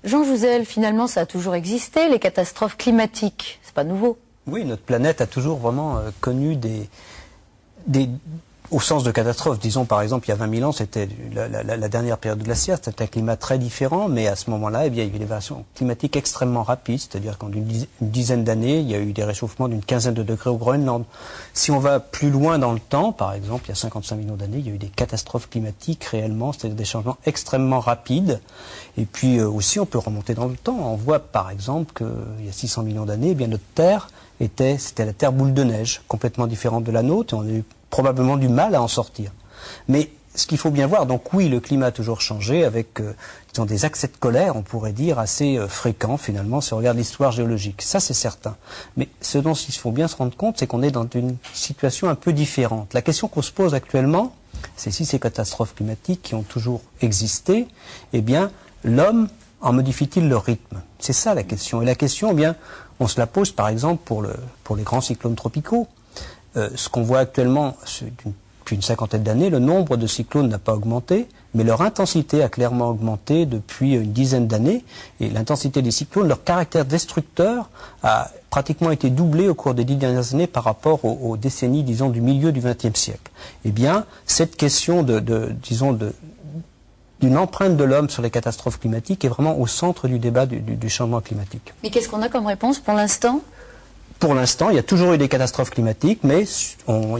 Jean Jouzel, finalement, ça a toujours existé, les catastrophes climatiques, c'est pas nouveau. Oui, notre planète a toujours vraiment connu au sens de catastrophe, disons par exemple il y a 20 000 ans, c'était la dernière période glaciaire, c'était un climat très différent, mais à ce moment-là, eh bien, il y a eu des variations climatiques extrêmement rapides, c'est-à-dire qu'en une dizaine d'années, il y a eu des réchauffements d'une quinzaine de degrés au Groenland. Si on va plus loin dans le temps, par exemple, il y a 55 millions d'années, il y a eu des catastrophes climatiques réellement, c'est-à-dire des changements extrêmement rapides. Et puis aussi, on peut remonter dans le temps. On voit par exemple qu'il y a 600 millions d'années, eh bien notre Terre c'était la Terre boule de neige, complètement différente de la nôtre, et on a eu probablement du mal à en sortir. Mais ce qu'il faut bien voir, donc oui, le climat a toujours changé avec disons, des accès de colère, on pourrait dire, assez fréquents finalement, si on regarde l'histoire géologique. Ça, c'est certain. Mais ce dont il faut bien se rendre compte, c'est qu'on est dans une situation un peu différente. La question qu'on se pose actuellement, c'est si ces catastrophes climatiques qui ont toujours existé, eh bien, l'homme en modifie-t-il le rythme? C'est ça la question. Et la question, eh bien, on se la pose par exemple pour les grands cyclones tropicaux. Ce qu'on voit actuellement, depuis une cinquantaine d'années, le nombre de cyclones n'a pas augmenté, mais leur intensité a clairement augmenté depuis une dizaine d'années. Et l'intensité des cyclones, leur caractère destructeur a pratiquement été doublé au cours des 10 dernières années par rapport aux décennies, disons, du milieu du XXe siècle. Eh bien, cette question d'une empreinte de l'homme sur les catastrophes climatiques est vraiment au centre du débat du changement climatique. Mais qu'est-ce qu'on a comme réponse pour l'instant? Pour l'instant, il y a toujours eu des catastrophes climatiques, mais on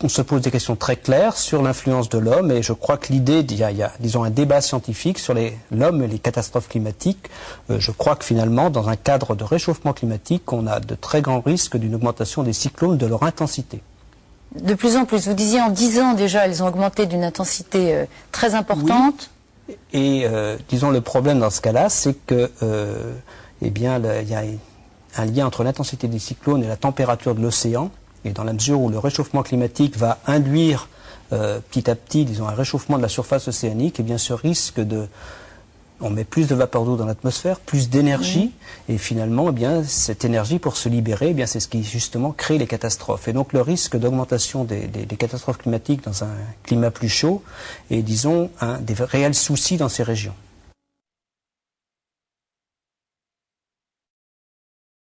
se pose des questions très claires sur l'influence de l'homme, et je crois que l'idée, il y a disons, un débat scientifique sur l'homme et les catastrophes climatiques. Je crois que finalement, dans un cadre de réchauffement climatique, on a de très grands risques d'une augmentation des cyclones, de leur intensité. De plus en plus, vous disiez en 10 ans déjà, elles ont augmenté d'une intensité très importante. Oui. Et disons, le problème dans ce cas-là, c'est que, eh bien, il y a un lien entre l'intensité des cyclones et la température de l'océan, et dans la mesure où le réchauffement climatique va induire petit à petit, disons, un réchauffement de la surface océanique, et bien ce risque on met plus de vapeur d'eau dans l'atmosphère, plus d'énergie, et finalement, eh bien, cette énergie, pour se libérer, eh bien, c'est ce qui justement crée les catastrophes. Et donc le risque d'augmentation des catastrophes climatiques dans un climat plus chaud est, disons, un des réels soucis dans ces régions.